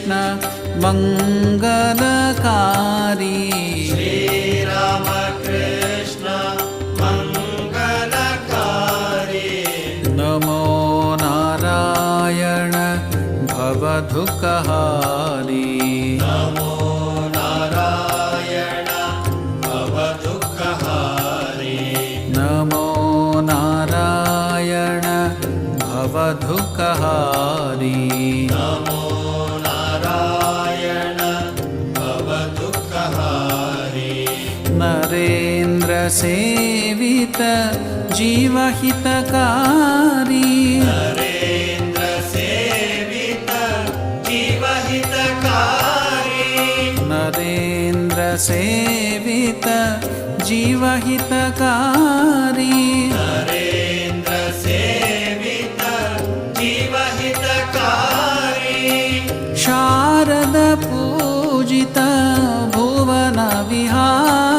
श्रीरामकृष्ण मङ्गलकारी श्रीरामकृष्ण मङ्गलकारी नमो नारायण भवदुःखहारी नमो नारायण भवदुःखहारी नमो नारायण भवदुःखहारी नमो नारायण भवदुःखहारी नरेन्द्र सेवित जीवहितकारी नरेन्द्र सेवित जीवहितकारी नरेन्द्र सेवित जीवहितकारी नरेन्द्र सेवित जीवहितकारी शारद पूजित भुवन विहारी